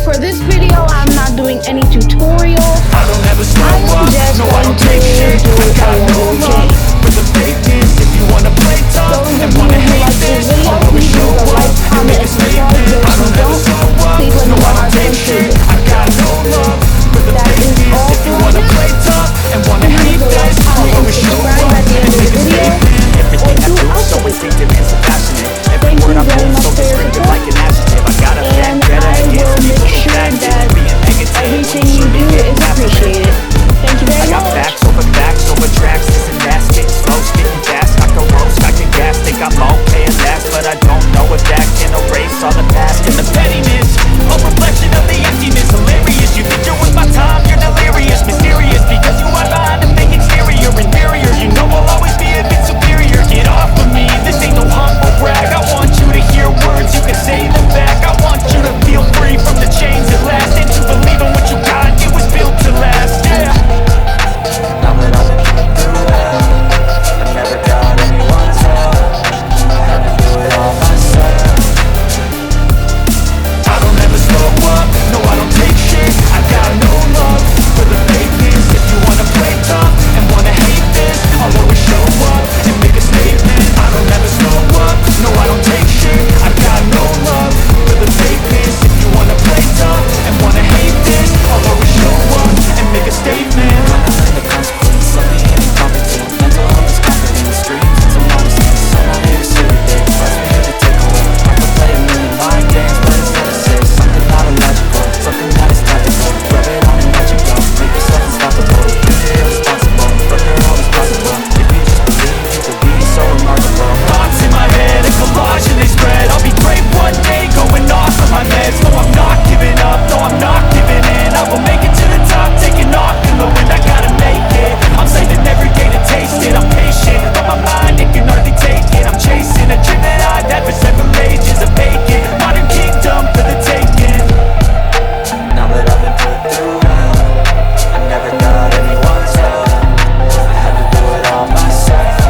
For this video, I'm not doing any tutorials. I don't ever slow I'm up, just no I going don't to take shit. do I got a no regular love game. for the fakeness. If you wanna play tough Those and of you wanna who hate like this this, video, I'll always please show leave a like, up and comment, make a and subscribe. statement. Those I who don't ever don't, slow up, please let me no know I how don't to take improve shit. it. I got no love for the That is fakeness. all If you for wanna this. play tough and wanna Please hate leave a like, this, I'll comment, and always show subscribe up at the and end of the make a video, statement. or Everything I do is so throughout the instinctive video. and so passionate. Every Thank word you I very move much so for your descriptive support, like an adjective. I got a and vendetta I against will people make who sure backed it. that Being negative everything when you you should be do getting is after it. appreciated. Thank you I very got much. facts over tracks, kissing ass, getting slow, spitting fast. I can roast, I can gas, think I'm okay at last, but I don't know if that can erase all the past and the pettiness. A reflection of the emptiness, hilarious. You think you're worth my time, you're delirious, mysterious, because you are behind a fake exterior. Inferior, you know I'll always be a bit superior. Get off of me, this ain't no humble brag. I want you to hear words, you can say them back. I want you to feel free from the chains that last, and to believe in what you got, it was built to last, yeah. Now that I've been through hell, I never got anyone's help. I had to do it all myself. I don't ever slow up, no I don't take shit. I got no love for the fakeness. If you wanna play tough and wanna hate this, I'll always show up and make a statement. I don't ever slow up, no I don't take shit. I got no love for the fakeness. If you wanna play tough and wanna hate this, I'll always show up and make a statement. The consequences of being incompetent. Mental health is confidence, dreams and some nonsense. I'm not here to save the day, trust me here to take away. I could play a million mind games, but it's never safe. Something not illogical, something that is tactical. Rub it on and let you go, make yourself unstoppable. Use it irresponsible, but they're always possible. If you just believe, you could be so remarkable. Thoughts in my head, a collage and they spread. I'll be great one day, going off of my meds. No, I'm not giving up, no, I'm not giving in. I will make it to the top, taking off in the wind. I gotta make it, I'm saving every day to taste it. I'm patient, but my mind, it can hardly take it. I'm chasing a dream that I've had for several ages. A vacant, modern kingdom for the taking. Now that I've been put through hell, I never got anyone's help. I had to do it all myself.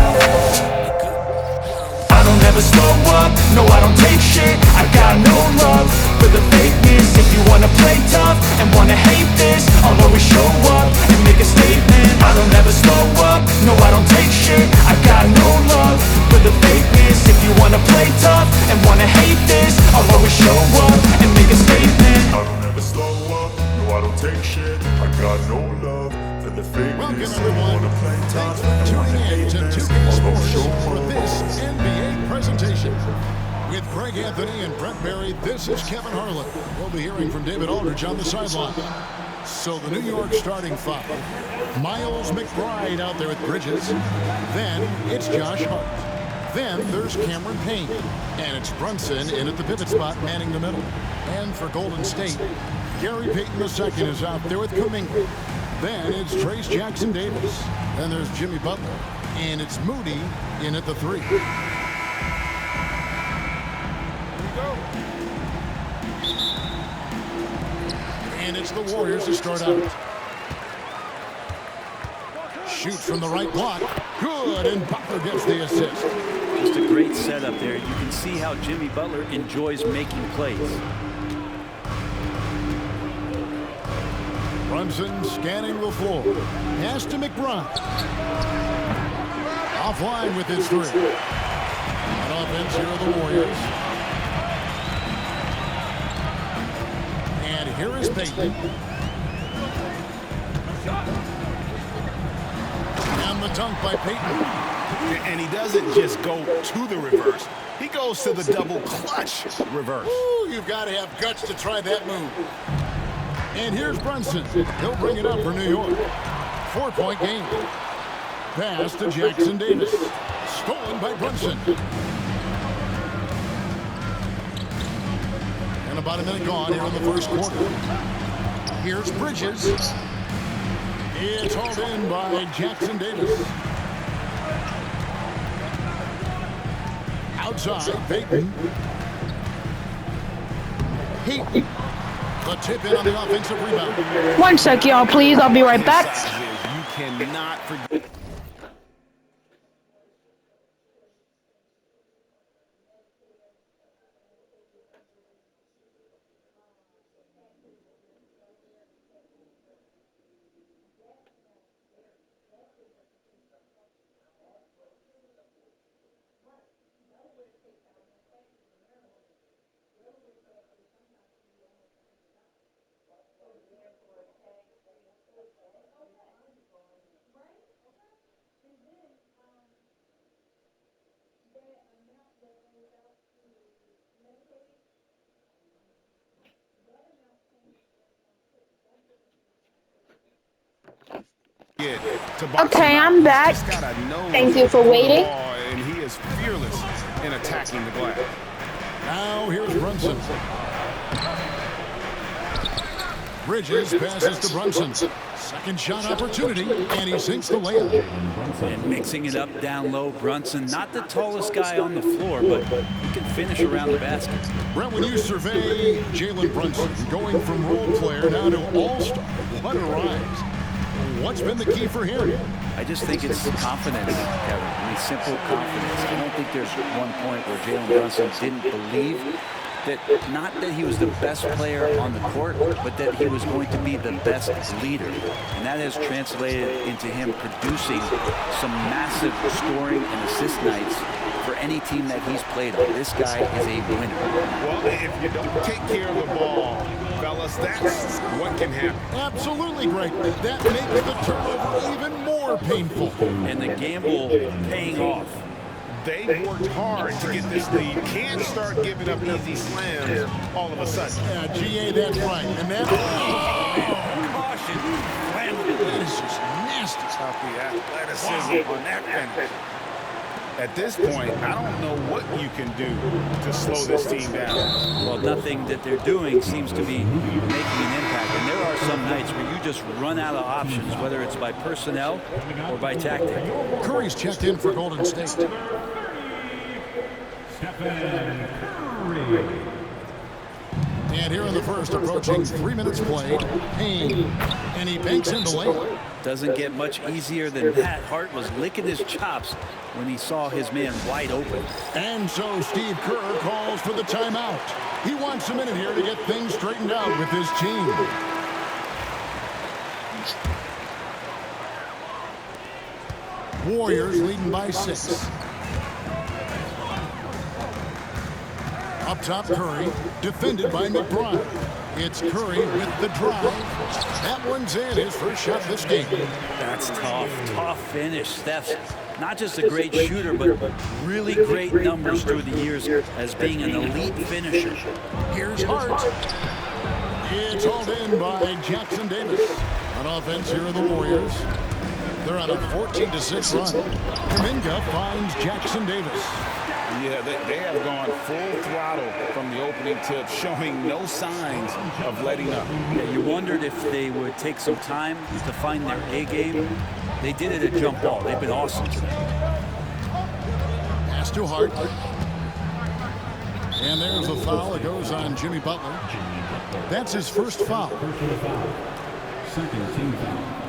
I don't ever slow up, no I don't take shit. I got no love for the fakeness. If you wanna play tough and wanna hate this, I'll always show up and make a statement. I don't ever slow up, no I don't take shit. I got no love for the fakeness. If you wanna play tough and wanna hate this, I'll always show up and make a statement. I don't ever slow up, no I don't take shit. I got no love for the fakeness. If you wanna play tough and wanna hate this, I'll always show For up. this NBA presentation. With Greg Anthony and Brent Barry, this is Kevin Harlan. We'll be hearing from David Aldridge on the sideline. So the New York starting five. Miles McBride out there at Bridges. Then it's Josh Hart. Then there's Cameron Payne. And it's Brunson in at the pivot spot, manning the middle. And for Golden State, Gary Payton II is out there with Kuminga. Then it's Trace Jackson Davis. Then there's Jimmy Butler. And it's Moody in at the three. And it's the Warriors to start out. Shoots from the right block. Good, and Butler gets the assist. Just a great setup there. You can see how Jimmy Butler enjoys making plays. Brunson scanning the floor. Pass to McBride. Offline with his three. On offense here are the Warriors. And here is Payton. And the dunk by Payton. And he doesn't just go to the reverse. He goes to the double clutch reverse. Ooh, you've got to have guts to try that move. And here's Brunson. He'll bring it up for New York. 4-point game. Pass to Jackson Davis. Stolen by Brunson. And about a minute gone here in the first quarter. Here's Bridges. It's hauled in by Jackson Davis. Outside, Payton. Payton. The tip in on the offensive rebound. 1 sec, y'all, please. I'll be right back. You cannot forget. get to box Okay, him out. I'm back. He's just got a nose Thank you for the waiting. ball, and he is fearless in attacking the glass. Now here's Brunson. Bridges passes to Brunson. Second shot opportunity, and he sinks the layup. And mixing it up down low, Brunson, not the tallest guy on the floor, but he can finish around the basket. Brent, when you survey Jalen Brunson, going from role player now to all-star, what a rise. What's been the key for him? I just think it's confidence, Kevin. I mean, simple confidence. I don't think there's one point where Jalen Brunson didn't believe that, not that he was the best player on the court, but that he was going to be the best leader. And that has translated into him producing some massive scoring and assist nights for any team that he's played on. This guy is a winner. Well, if you don't take care of the ball, fellas, that's what can happen. Absolutely great. That makes the turnover even more painful. And the gamble paying off. They worked hard to get this lead. Can't start giving up easy slams all of a sudden. Yeah, GA, that's right. And that... Caution. That is just nasty. Off the athleticism on that finish. At this point, I don't know what you can do to slow this team down. Well, nothing that they're doing seems to be making an impact. And there are some nights where you just run out of options, whether it's by personnel or by tactic. Curry's checked in for Golden State. And here in the first, approaching 3 minutes played, Payne, and he banks in the layup. Doesn't get much easier than that. Hart was licking his chops when he saw his man wide open. And so Steve Kerr calls for the timeout. He wants a minute here to get things straightened out with his team. Warriors leading by 6. Up top, Curry, defended by McBride. It's Curry with the drive. That one's in, his first shot this game. That's tough. Tough finish. Steph's not just a great shooter, but really great numbers through the years as being an elite finisher. Here's Hart. It's hauled in by Jackson Davis. On offense, here are the Warriors. They're on a 14-6 run. Kuminga finds Jackson Davis. Yeah, they have gone full throttle from the opening tip, showing no signs of letting up. Yeah, you wondered if they would take some time to find their A game. They did it at jump ball. They've been awesome today. Pass to Hart. And there's a foul. It goes on Jimmy Butler. That's his first foul. Second team foul.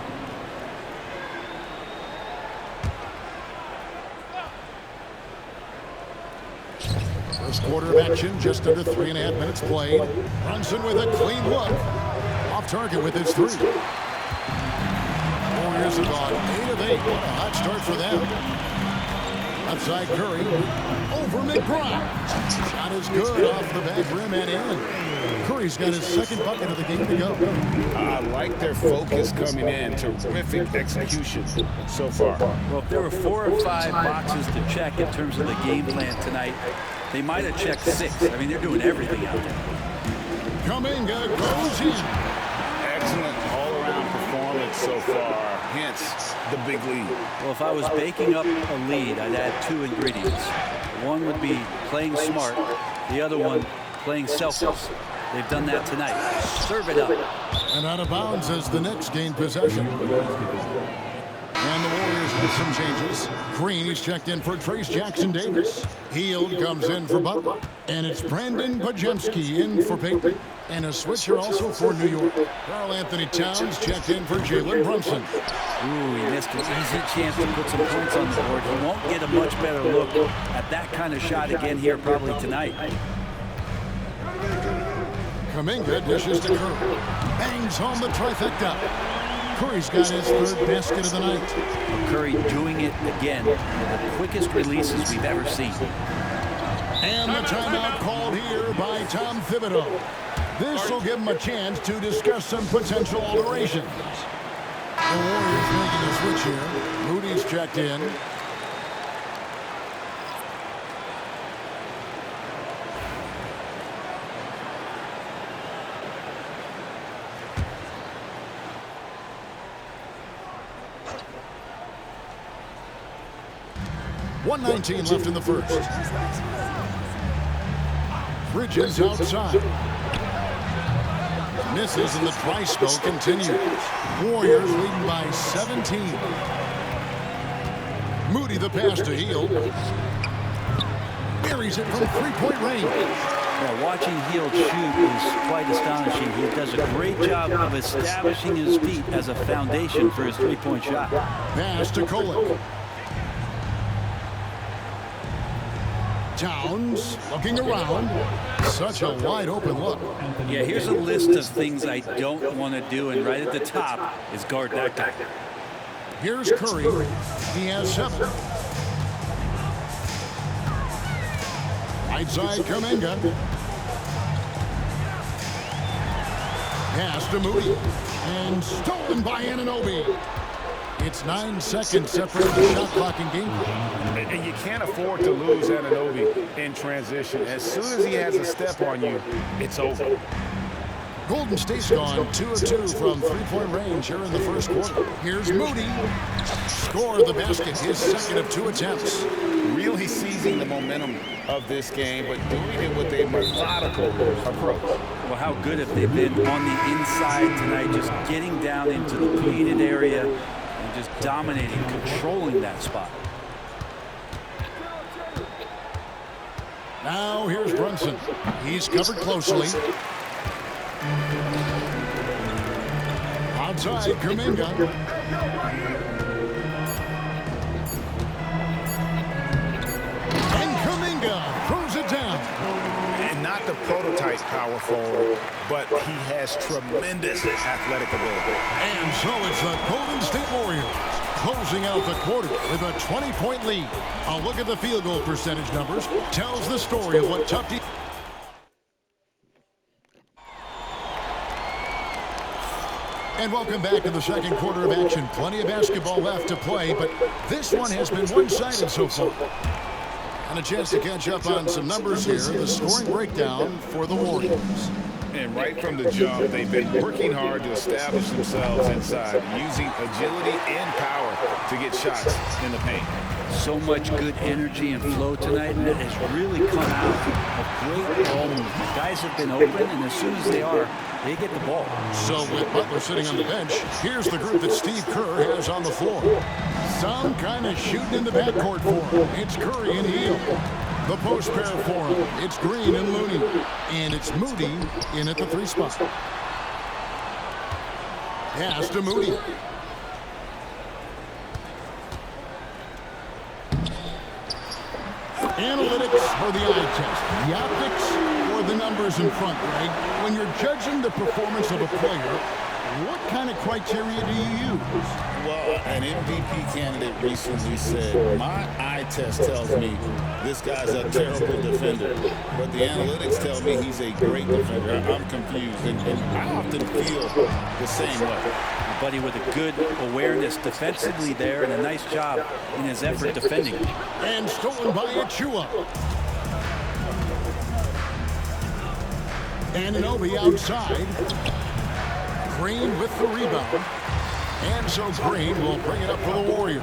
First quarter of action, just under 3.5 minutes played. Brunson with a clean look. Off target with his 3. Warriors have gone 8 of 8. What a hot start for them. Outside Curry. Over McBride. Shot is good off the back rim and in. Curry's got his second bucket of the game to go. I like their focus coming in. Terrific execution so far. Well, if there were 4 or 5 boxes to check in terms of the game plan tonight, they might have checked 6. I mean, they're doing everything out there. Kuminga goes in. Excellent all-around performance so far. Hence the big lead. Well, if I was baking up a lead, I'd add 2 ingredients. One would be playing smart. The other one, playing selfless. They've done that tonight. Serve it up. And out of bounds as the Knicks gain possession. And the Warriors with some changes. Green is checked in for Trace Jackson Davis. Hield comes in for Butler. And it's Brandon Pajemski in for Payton. And a switcher also for New York. Karl Anthony Towns checked in for Jalen Brunson. Ooh, he missed an easy chance to put some points on the board. He won't get a much better look at that kind of shot again here probably tonight. Kuminga dishes to Curry. Bangs home the trifecta. Curry's got his 3rd basket of the night. Curry doing it again. One of the quickest releases we've ever seen. And the timeout called here by Tom Thibodeau. This will give him a chance to discuss some potential alterations. The Warriors making a switch here. Moody's checked in. 1:19 left in the first. Bridges outside. Misses and the dry spell continues. Warriors leading by 17. Moody the pass to Hield. Buries it from three-point range. Yeah, watching Hield shoot is quite astonishing. He does a great job of establishing his feet as a foundation for his three-point shot. Pass to Kolek. Towns looking around. Such a wide open look. Yeah, here's a list of things I don't want to do, and right at the top is guard that guy. Here's Curry. He has 7. Right side, Kuminga. Pass to Moody. And stolen by Anunoby. It's 9 seconds separating the shot clock and game. And you can't afford to lose Anunoby in transition. As soon as he has a step on you, it's over. Golden State's gone 2 of 2 from three-point range here in the first quarter. Here's Moody. Score the basket, his second of 2 attempts. Really seizing the momentum of this game, but doing it with a methodical approach. Well, how good have they been on the inside tonight, just getting down into the painted area and just dominating, controlling that spot. Now here's Brunson. He's covered closely. Outside, Kuminga. And Kuminga throws it down. And not the prototype power forward, but he has tremendous athletic ability. And so it's the Golden State Warriors closing out the quarter with a 20-point lead. A look at the field goal percentage numbers tells the story of what tough defense. And welcome back to the second quarter of action. Plenty of basketball left to play, but this one has been one-sided so far. And a chance to catch up on some numbers here. The scoring breakdown for the Warriors. And right from the jump, they've been working hard to establish themselves inside, using agility and power to get shots in the paint. So much good energy and flow tonight, and it has really come out of great ball movement. Guys have been open, and as soon as they are, they get the ball. So with Butler sitting on the bench, here's the group that Steve Kerr has on the floor. Some kind of shooting in the backcourt for him. It's Curry and Hield. The post pair for him. It's Green and Looney. And it's Moody in at the 3 spot. Pass to Moody. Analytics or the eye test? The optics or the numbers in front, Greg? When you're judging the performance of a player, what kind of criteria do you use? Well, an MVP candidate recently said, my eye test tells me this guy's a terrible defender, but the analytics tell me he's a great defender. I'm confused, and I often feel the same way. Buddy with a good awareness defensively there and a nice job in his effort defending. And stolen by Achua. Anunoby outside. Green with the rebound. And so Green will bring it up for the Warriors.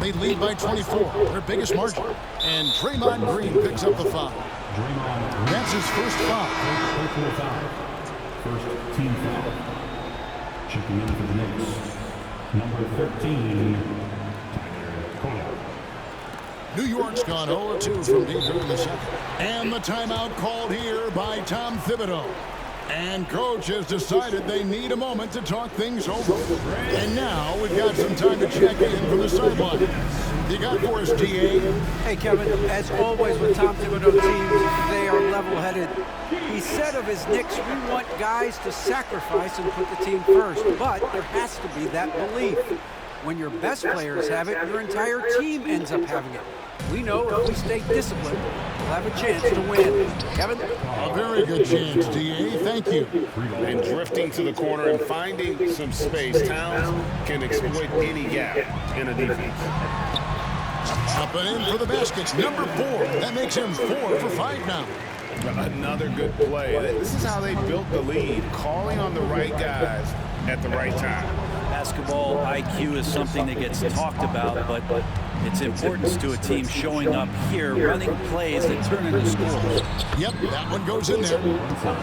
They lead by 24, their biggest margin. And Draymond Green picks up the foul. That's his first foul. First team foul. Checking in for the Knicks, number 13, New York's gone 0-2 from deep in the second. And the timeout called here by Tom Thibodeau. And coach has decided they need a moment to talk things over. And now we've got some time to check in from the sideline. You got for us, DA? Hey, Kevin, as always with Tom Thibodeau teams, they are level-headed. He said of his Knicks, we want guys to sacrifice and put the team first, but there has to be that belief. When your best players have it, your entire team ends up having it. We know if we stay disciplined, we'll have a chance to win. Kevin? A very good chance, DA. Thank you. And drifting to the corner and finding some space, Towns can exploit any gap in a defense. Up and in for the basket, number 4. That makes him 4 for 5 now. Another good play. This is how they built the lead, calling on the right guys at the right time. Basketball IQ is something that gets talked about, but It's importance to a team showing up here, running plays that turn into scores. Yep, that one goes in there.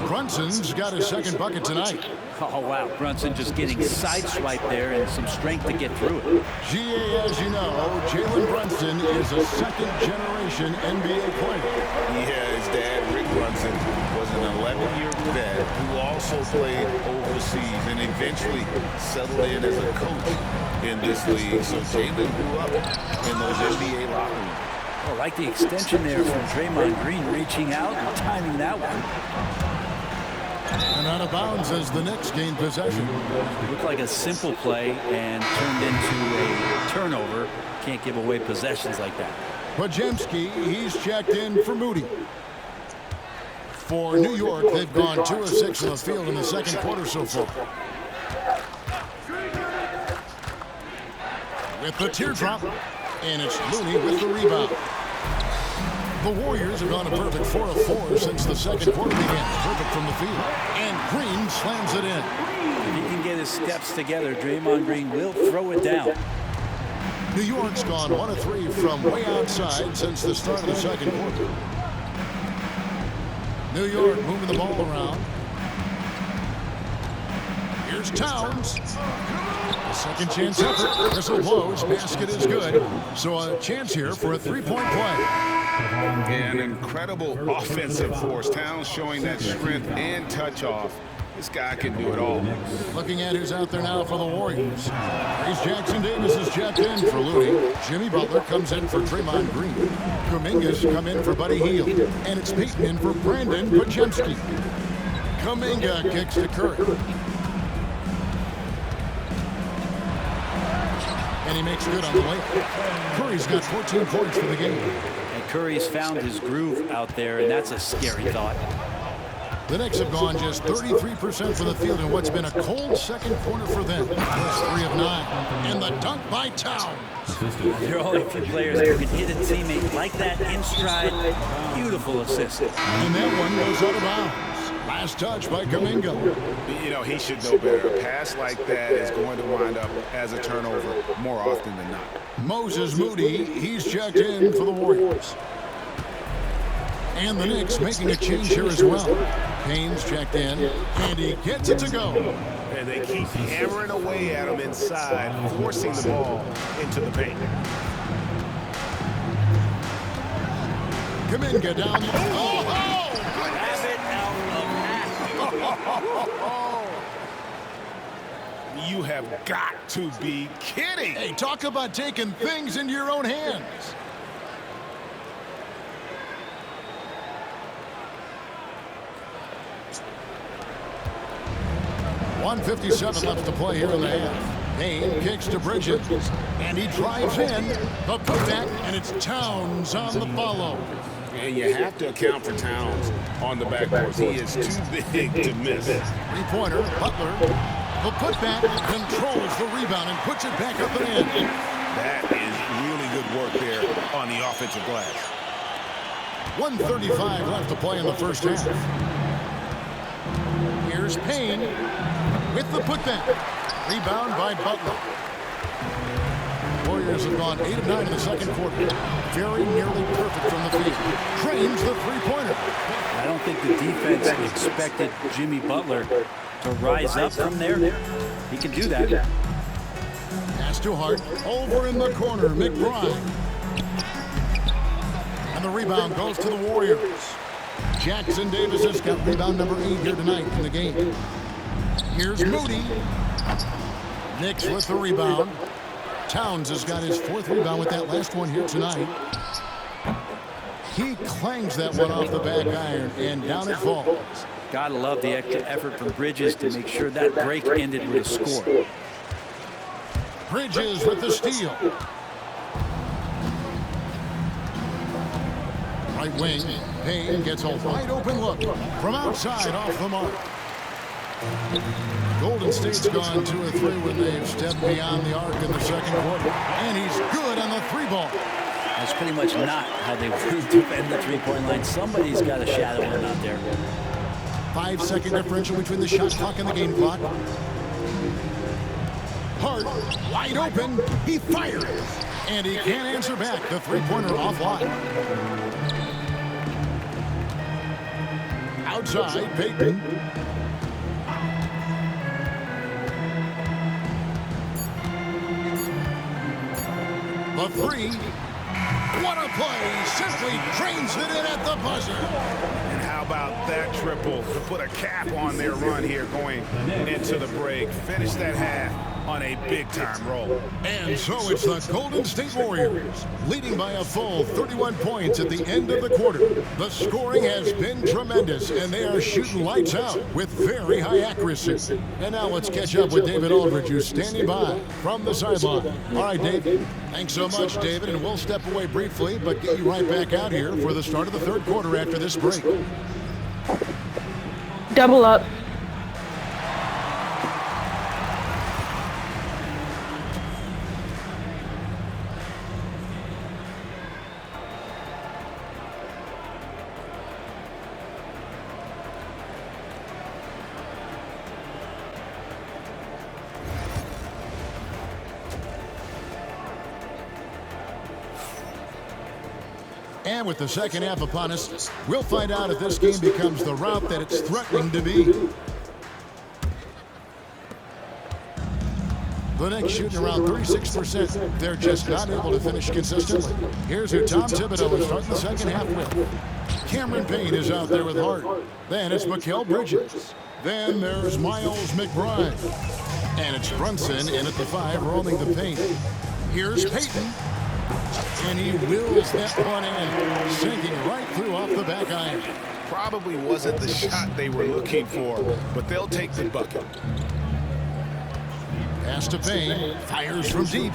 Brunson's got his second bucket tonight. Oh, wow. Brunson just getting sideswiped there and some strength to get through it. GA, as you know, Jalen Brunson is a second-generation NBA player. Yeah, his dad, Rick Brunson, was an 11-year vet who also played overseas and eventually settled in as a coach in this league. So Jalen grew up in those NBA locker rooms. Oh, I like the extension there from Draymond Green reaching out and timing that one. And out of bounds as the Knicks gain possession. Looked like a simple play and turned into a turnover. Can't give away possessions like that. Pajemski, he's checked in for Moody. For New York, they've gone 2 of 6 in the field in the second quarter so far. With the teardrop, and it's Looney with the rebound. The Warriors have gone a perfect 4 of 4 since the second quarter began. Perfect from the field. And Green slams it in. If he can get his steps together, Draymond Green will throw it down. New York's gone 1 of 3 from way outside since the start of the second quarter. New York moving the ball around. Here's Towns. A second chance effort. Whistle blows. Basket is good. So a chance here for a three-point play. An incredible offensive force. Towns showing that strength and touch off. This guy can do it all. Looking at who's out there now for the Warriors. Here's Jackson Davis is checked in for Looney. Jimmy Butler comes in for Draymond Green. Kuminga's come in for Buddy Hield. And it's Peyton in for Brandon Pajemski. Kuminga kicks to Curry. And he makes good on the layup. Curry's got 14 points for the game. And Curry's found his groove out there, and that's a scary thought. The Knicks have gone just 33% from the field in what's been a cold second quarter for them. First 3 of 9. And the dunk by Towns. There are only a few players who can hit a teammate like that in stride. Beautiful assist. And that one goes out of bounds. Last touch by Kuminga. You know, he should know better. A pass like that is going to wind up as a turnover more often than not. Moses Moody, he's checked in for the Warriors. And the Knicks making a change here as well. Payne's checked in, and he gets it to go. And they keep hammering away at him inside, forcing the ball into the paint. Kuminga down. You have got to be kidding. Hey, talk about taking things into your own hands. .157 left to play here in the half. Payne kicks to Bridges, and he drives in. The putback, and it's Towns on the follow. And you have to account for Towns on the backboards. He is too big to miss. Three-pointer, Butler. The putback controls the rebound and puts it back up and in. That is really good work there on the offensive glass. 1:35 left to play in the first half. Here's Payne with the putback. Rebound by Butler. Warriors have gone 8 of 9 in the second quarter. Very nearly perfect from the field. Trains the three-pointer. I don't think the defense expected Jimmy Butler to rise up from there. He can do that. Pass to Hart. Over in the corner, McBride. And the rebound goes to the Warriors. Jackson Davis has got rebound number 8 here tonight in the game. Here's Moody. Knicks with the rebound. Towns has got his 4th rebound with that last one here tonight. He clangs that one off the back iron, and down it falls. Gotta love the extra effort from Bridges to make sure that break ended with a score. Bridges with the steal. Right wing, Payne gets a wide open look from outside off the mark. Golden State's gone 2 of 3 when they've stepped beyond the arc in the second quarter. And he's good on the 3-ball. That's pretty much not how they would defend the three-point line. Somebody's got a shadow him out there. 5-second differential between the shot clock and the game clock. Hart, wide open, he fires. And he can't answer back. The three-pointer offline. Outside, Payton. The three. What a play. Simply drains it in at the buzzer. And how about that triple to put a cap on their run here going into the break. Finish that half on a big-time roll. And so it's the Golden State Warriors leading by a full 31 points at the end of the quarter. The scoring has been tremendous, and they are shooting lights out with very high accuracy. And now let's catch up with David Aldridge, who's standing by from the sideline. All right, David. Thanks so much, David, and we'll step away briefly, but get you right back out here for the start of the third quarter after this break. Double up. And with the second half upon us, we'll find out if this game becomes the route that it's threatening to be. The Knicks shooting around 36%. They're just not able to finish consistently. Here's who Tom Thibodeau is starting the second half with. Cameron Payne is out there with Hart. Then it's Mikal Bridges. Then there's Miles McBride. And it's Brunson in at the 5, rolling the paint. Here's Payton. And he wills that one in, sinking right through off the back iron. Probably wasn't the shot they were looking for, but they'll take the bucket. Pass to Payne, fires from deep.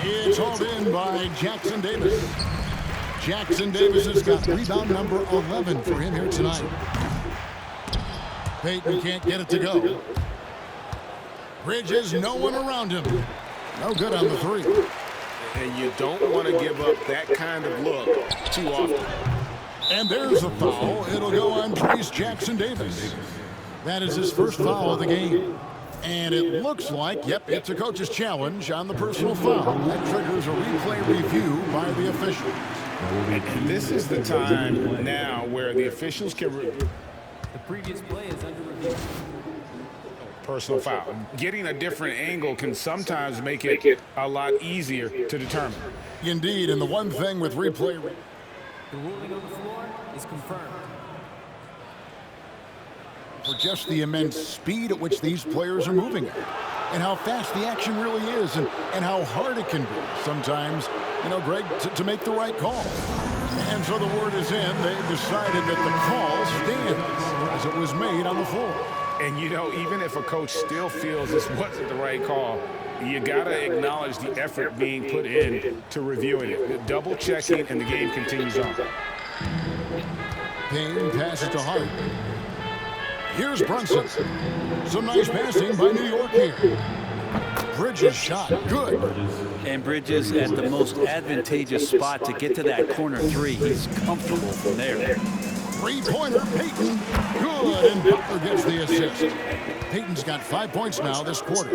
It's hauled in by Jackson Davis. Jackson Davis has got rebound number 11 for him here tonight. Payton can't get it to go. Bridges, no one around him. No good on the three. And you don't want to give up that kind of look too often. And there's a foul. It'll go on Trace Jackson Davis. That is his first foul of the game. And it looks like, yep, it's a coach's challenge on the personal foul. That triggers a replay review by the officials. And this is the time now where the officials can... The previous play is under review. Personal foul. Getting a different angle can sometimes make it a lot easier to determine. Indeed, and the one thing with replay... The ruling on the floor is confirmed. For just the immense speed at which these players are moving at, and how fast the action really is, and how hard it can be sometimes, you know, Greg, to make the right call. And so the word is in. They've decided that the call stands as it was made on the floor. And, you know, even if a coach still feels this wasn't the right call, you got to acknowledge the effort being put in to reviewing it. Double checking, and the game continues on. Payne passes to Hart. Here's Brunson. Some nice passing by New York here. Bridges shot. Good. And Bridges at the most advantageous spot to get to that corner three. He's comfortable from there. Three-pointer, Payton. Good, and Butler gets the assist. Payton's got 5 points now this quarter.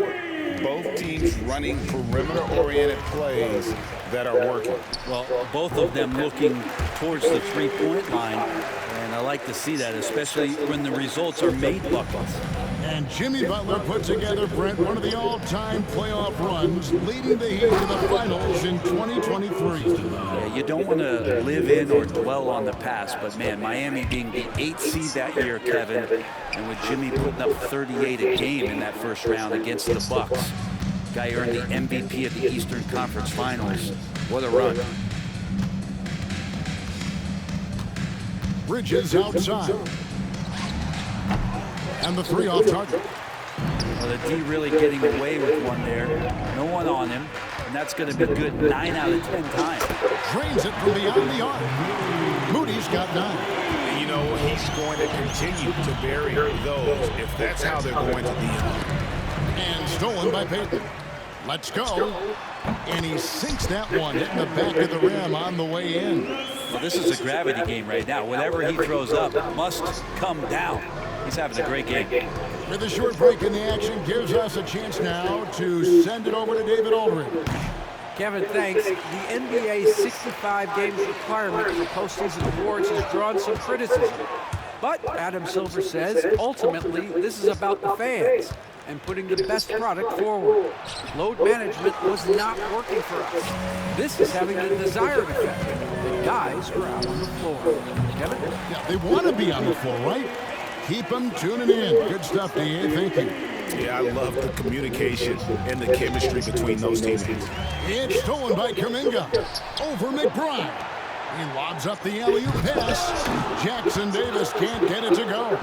Both teams running perimeter-oriented plays that are working. Well, both of them looking towards the three-point line, and I like to see that, especially when the results are made buckets. And Jimmy Butler put together, Brent, one of the all-time playoff runs, leading the Heat to the finals in 2023. Yeah, you don't want to live in or dwell on the past, but man, Miami being the 8th seed that year, Kevin, and with Jimmy putting up 38 a game in that first round against the Bucks. Guy earned the MVP of the Eastern Conference Finals. What a run. Bridges outside. And the three off target. Well, the D really getting away with one there. No one on him, and that's going to be good 9 out of 10 times. Drains it from beyond the arc. Moody's got 9. You know, he's going to continue to bury those if that's how they're going to deal. And stolen by Payton. Let's go. And he sinks that one, hitting the back of the rim on the way in. Well, this is a gravity game right now. Whatever he throws up must come down. He's having a great game. With a short break in the action, gives us a chance now to send it over to David Aldridge. Kevin, thanks. The NBA's 65 games requirement for postseason awards has drawn some criticism. But Adam Silver says, ultimately, this is about the fans and putting the best product forward. Load management was not working for us. This is having the desired effect. The guys are out on the floor. Kevin? Yeah, they want to be on the floor, right? Keep them tuning in. Good stuff, D.A. Thank you. Yeah, I love the communication and the chemistry between those teammates. It's stolen by Kuminga. Over McBride. He lobs up the alley-oop pass. Jackson Davis can't get it to go.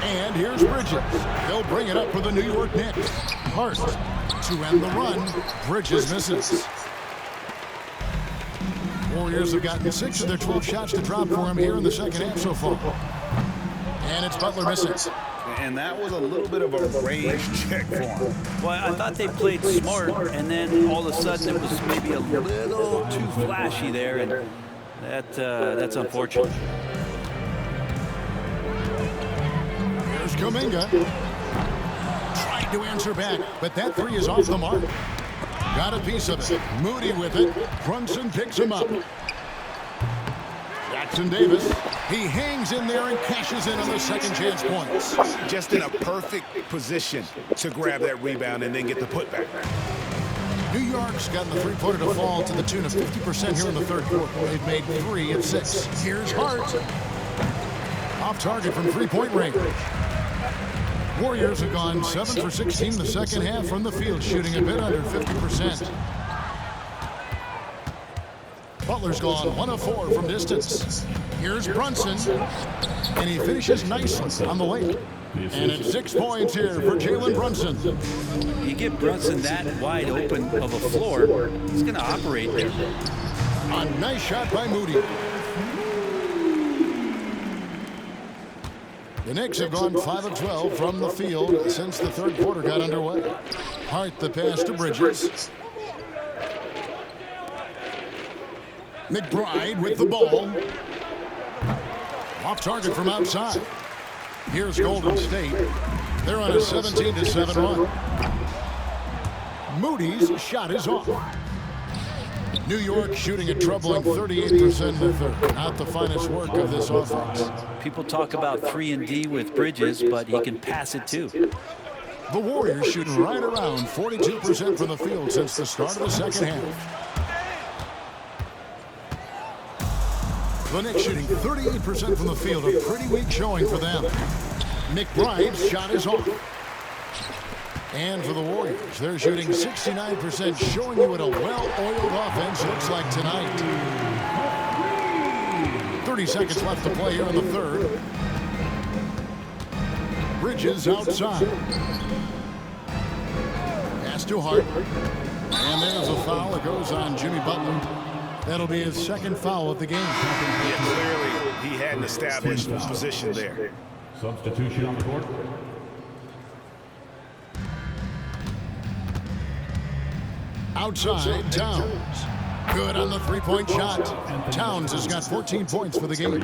And here's Bridges. They'll bring it up for the New York Knicks. Hart to end the run. Bridges misses. Warriors have gotten 6 of their 12 shots to drop for him here in the second half so far. And it's Butler missing. And that was a little bit of a range check for him. Well, I thought they played smart, and then all of a sudden it was maybe a little too flashy there, and that's unfortunate. Here's Kuminga. Tried to answer back, but that three is off the mark. Got a piece of it. Moody with it. Brunson picks him up. Jackson Davis. He hangs in there and cashes in on the second chance points. Just in a perfect position to grab that rebound and then get the putback. New York's gotten the three-pointer to fall to the tune of 50% here in the third quarter. They've made 3 of 6. Here's Hart. Off target from three-point range. Warriors have gone 7 for 16 in the second half from the field, shooting a bit under 50%. Butler's gone 1 of 4 from distance. Here's Brunson, and he finishes nicely on the lane. And it's 6 points here for Jalen Brunson. You give Brunson that wide open of a floor, he's going to operate there. A nice shot by Moody. The Knicks have gone 5 of 12 from the field since the third quarter got underway. Hart the pass to Bridges. McBride with the ball. Off target from outside. Here's Golden State. They're on a 17-7 run. Moody's shot is off. New York shooting a troubling 38% in the third. Not the finest work of this offense. People talk about 3-and-D with Bridges, but he can pass it too. The Warriors shooting right around 42% from the field since the start of the second half. The Knicks shooting 38% from the field, a pretty weak showing for them. McBride's shot is off. And for the Warriors, they're shooting 69%, showing you what a well-oiled offense looks like tonight. 30 seconds left to play here in the third. Bridges outside. Pass to Hart. And there's a foul that goes on Jimmy Butler. That'll be his second foul of the game. Yeah, clearly he hadn't established position there. Substitution on the court. Outside, Towns. Good on the three-point shot. Towns has got 14 points for the game.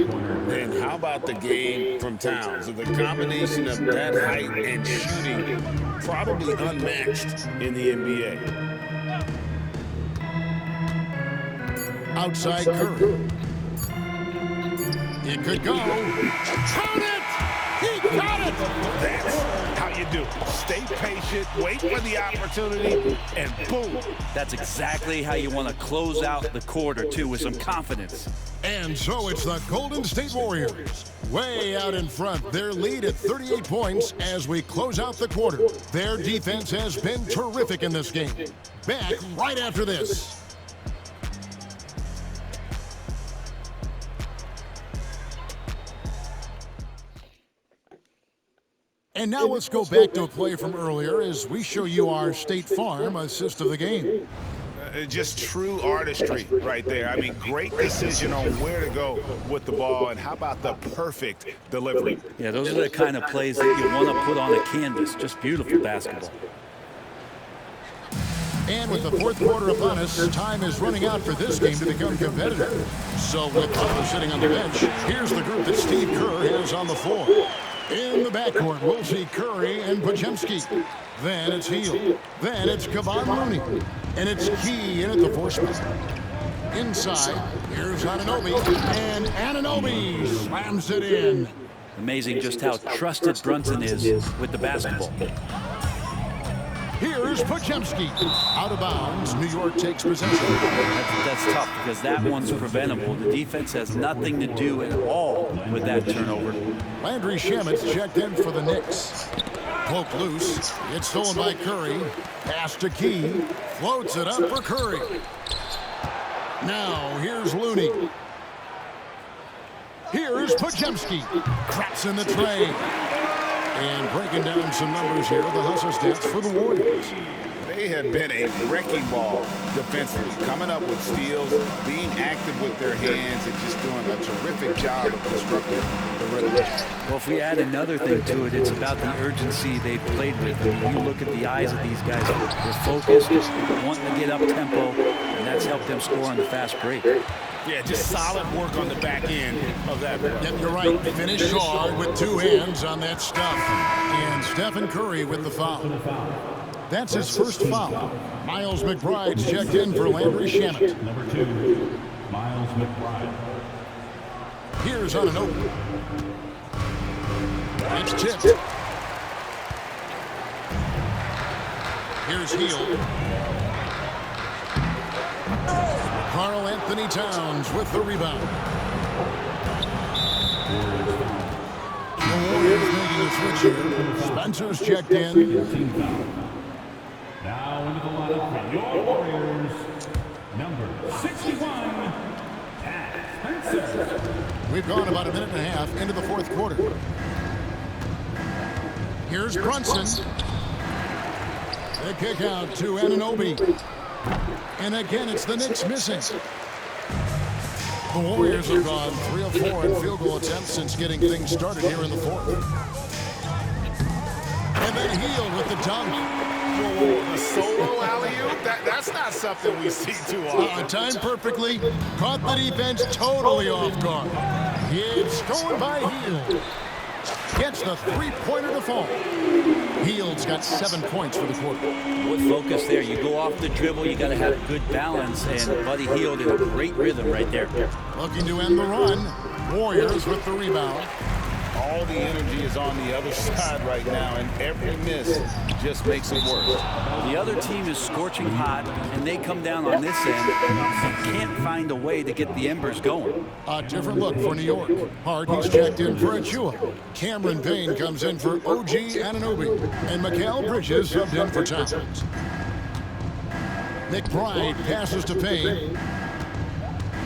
And how about the game from Towns? The combination of that height and shooting, probably unmatched in the NBA. Outside Curry. It could go. Count it! He got it! That's how you do it. Stay patient, wait for the opportunity, and boom. That's exactly how you want to close out the quarter, too, with some confidence. And so it's the Golden State Warriors. Way out in front. Their lead at 38 points as we close out the quarter. Their defense has been terrific in this game. Back right after this. And now let's go back to a play from earlier as we show you our State Farm assist of the game. Just true artistry right there. I mean, great decision on where to go with the ball, and how about the perfect delivery? Yeah, those are the kind of plays that you want to put on a canvas. Just beautiful basketball. And with the fourth quarter upon us, time is running out for this game to become competitive. So with Butler sitting on the bench, here's the group that Steve Kerr has on the floor. In the backcourt, we'll see Curry and Podziemski. Then it's Hield. Then it's Kevon Looney. And it's Key in at the force spot. Inside, here's Anunoby, and Anunoby slams it in. Amazing just how trusted Brunson is with the basketball. Here's Podziemski. Out of bounds, New York takes possession. That's tough because that one's preventable. The defense has nothing to do at all with that turnover. Landry Shamet's checked in for the Knicks. Poke loose. It's stolen by Curry. Pass to Key. Floats it up for Curry. Now, here's Looney. Here's Podziemski. Craps in the tray. And breaking down some numbers here, the hustle stats for the Warriors. They have been a wrecking ball defensively, coming up with steals, being active with their hands, and just doing a terrific job of disrupting the rhythm. Well, if we add another thing to it, it's about the urgency they've played with. I mean, you look at the eyes of these guys, they're focused, wanting to get up tempo, and that's helped them score on the fast break. Yeah, just solid work on the back end of that. Yep, you're right. Finish hard with two hands on that stuff. And Stephen Curry with the foul. That's his first foul. Miles McBride's checked in for Landry Shamet. Number 2, Miles McBride. Here's Anunoby. It's tipped. Here's Hield. Karl Anthony Towns with the rebound. The Warriors making a switch here. Spencer's checked in. Now into the lineup for your Warriors, number 61, Pat Spencer. We've gone about a minute and a half into the fourth quarter. Here's Brunson. The kick out to Anunoby. And again, it's the Knicks missing. The Warriors have gone 3 of 4 in field goal attempts since getting things started here in the fourth. And then Hield with the dunk. Whoa, the solo alley-oop? That's not something we see too often. Timed perfectly. Caught the defense totally off guard. It's stolen by Hield. Gets the three-pointer to fall. Hield's got 7 points for the quarter. With focus there, you go off the dribble, you got to have good balance, and Buddy Hield in a great rhythm right there. Looking to end the run. Warriors with the rebound. All the energy is on the other side right now, and every miss just makes it worse. The other team is scorching hot, and they come down on this end. You can't find a way to get the embers going. A different look for New York. Harden's checked in for Achua. Cameron Payne comes in for OG Anunoby. And Mikal Bridges subbed in for Towns. McBride passes to Payne.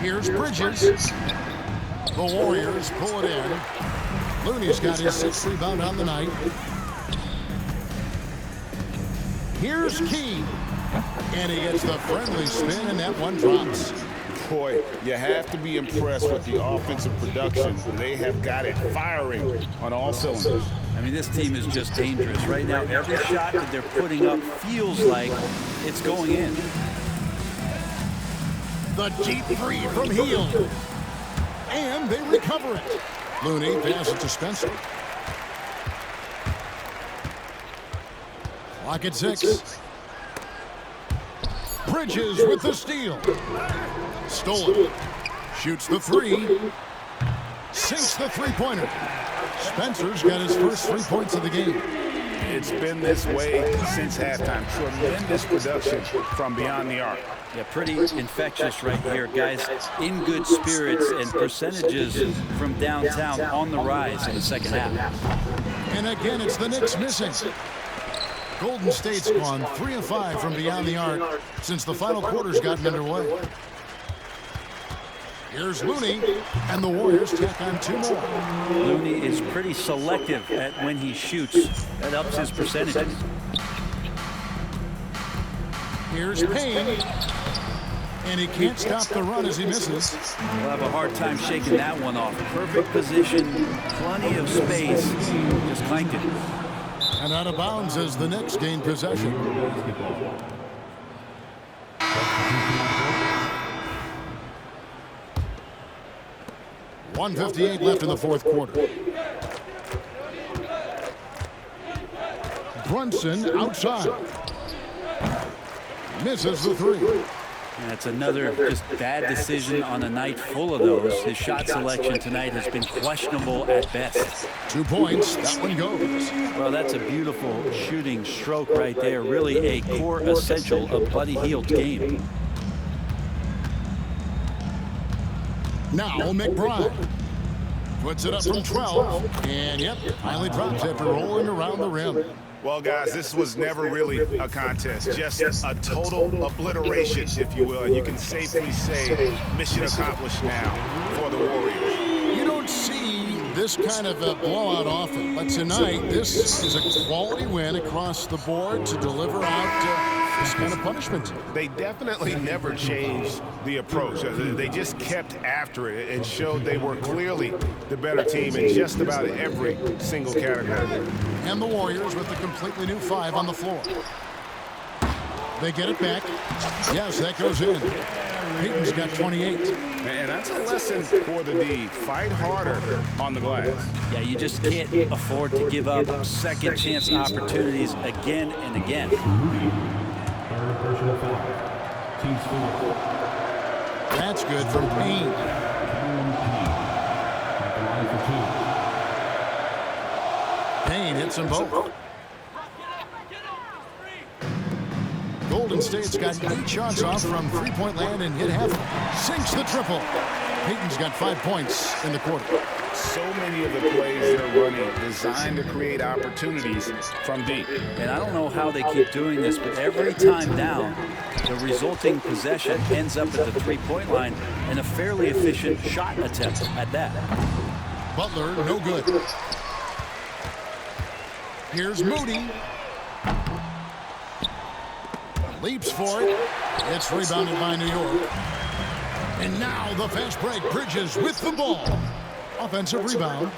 Here's Bridges. The Warriors pull it in. Looney's got his 6th rebound on the night. Here's Key. And he gets the friendly spin, and that one drops. Boy, you have to be impressed with the offensive production. They have got it firing on all cylinders. I mean, this team is just dangerous. Right now, every shot that they're putting up feels like it's going in. The deep three from Hield. And they recover it. Looney passes to Spencer. Clock at 6. Bridges with the steal. Stolen. Shoots the 3. Sinks the three-pointer. Spencer's got his first 3 points of the game. It's been this way since halftime. Tremendous production from beyond the arc. Yeah, pretty infectious right here, guys. In good spirits and percentages from downtown on the rise in the second half. And again, it's the Knicks missing. Golden State's gone 3 of 5 from beyond the arc since the final quarter's gotten underway. Here's Looney, and the Warriors tack on 2 more. Looney is pretty selective at when he shoots. That ups his percentages. Here's Payne, and he can't stop the run as he misses. He'll have a hard time shaking that one off. Perfect position, plenty of space, just clanked it. And out of bounds as the Knicks gain possession. 1:58 left in the fourth quarter. Brunson outside. misses the three. That's another just bad decision on a night full of those. His shot selection tonight has been questionable at best. 2 points, that one goes. Well, that's a beautiful shooting stroke right there. Really a core essential of Buddy Hield's game. Now McBride puts it up from 12, and yep, finally drops after rolling around the rim. Well, guys, this was never really a contest, just a total obliteration, if you will. And you can safely say mission accomplished now for the Warriors. You don't see this kind of a blowout often, but tonight this is a quality win across the board to deliver out this kind of punishment. They definitely never changed the approach. They just kept after it and showed they were clearly the better team in just about every single category. And the Warriors with a completely new 5 on the floor. They get it back. Yes, that goes in. Peyton's got 28. And that's a lesson for the D. Fight harder on the glass. Yeah, you just can't afford to give up second chance opportunities again and again. Third personal foul. Team's foul. That's good from Payne. At the line for 2. Payne hits them both. Golden State's got 8 shots off from three-point land and hit half. Sinks the triple. Peyton's got 5 points in the quarter. So many of the plays they're running designed to create opportunities from deep. And I don't know how they keep doing this, but every time down, the resulting possession ends up at the three-point line and a fairly efficient shot attempt at that. Butler, no good. Here's Moody. Leaps for it. It's rebounded by New York. And now the fast break. Bridges with the ball. Offensive rebound.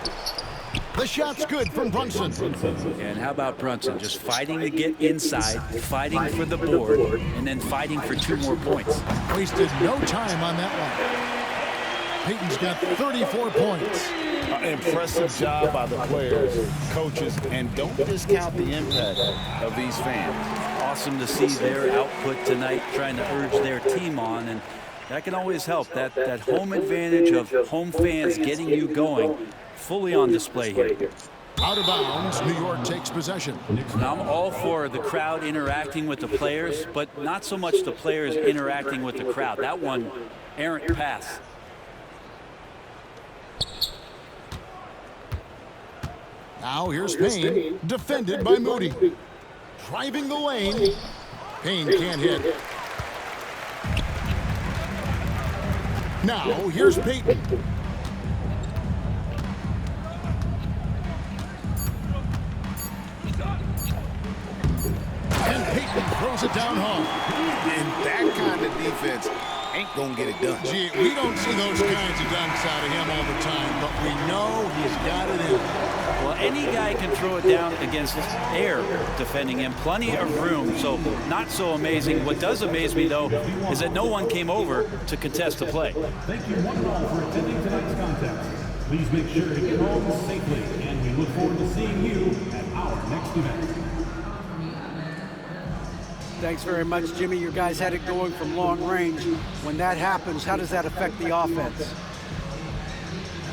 The shot's good from Brunson. And how about Brunson? Just fighting to get inside, fighting for the board, and then fighting for 2 more points. Wasted no time on that one. Peyton's got 34 points. Impressive job by the players, coaches, and don't discount the impact of these fans. Awesome to see their output tonight, trying to urge their team on, and that can always help. That home advantage of home fans getting you going, fully on display here. Out of bounds, New York takes possession. Now, I'm all for the crowd interacting with the players, but not so much the players interacting with the crowd. That one, errant pass. Now here's Payne, defended by Moody. Driving the lane. Payne can't hit. Now here's Peyton. And Peyton throws it down home. And that kind of defense ain't gonna get it done. Gee, we don't see those kinds of dunks out of him all the time, but we know he's got it in. Well, any guy can throw it down against air defending him. Plenty of room, so not so amazing. What does amaze me, though, is that no one came over to contest the play. Thank you one and all for attending tonight's contest. Please make sure to get home safely, and we look forward to seeing you at our next event. Thanks very much, Jimmy. You guys had it going from long range. When that happens, how does that affect the offense?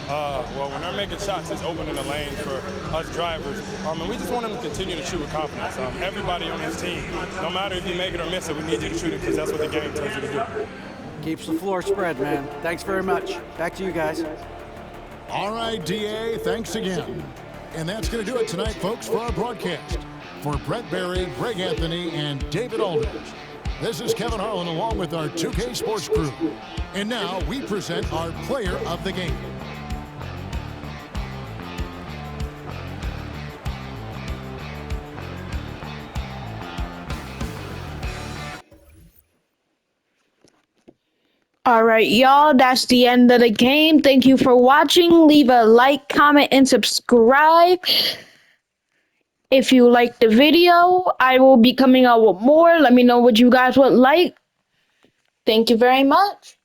Well, when they're making shots, it's opening the lane for us drivers. And we just want them to continue to shoot with confidence. Everybody on this team, no matter if you make it or miss it, we need you to shoot it because that's what the game tells you to do. Keeps the floor spread, man. Thanks very much. Back to you guys. All right, DA, thanks again. And that's going to do it tonight, folks, for our broadcast. For Brett Barry, Greg Anthony, and David Aldridge, this is Kevin Harlan along with our 2K Sports crew. And now we present our player of the game. All right, y'all, that's the end of the game. Thank you for watching. Leave a like, comment, and subscribe. If you like the video, I will be coming out with more. Let me know what you guys would like. Thank you very much.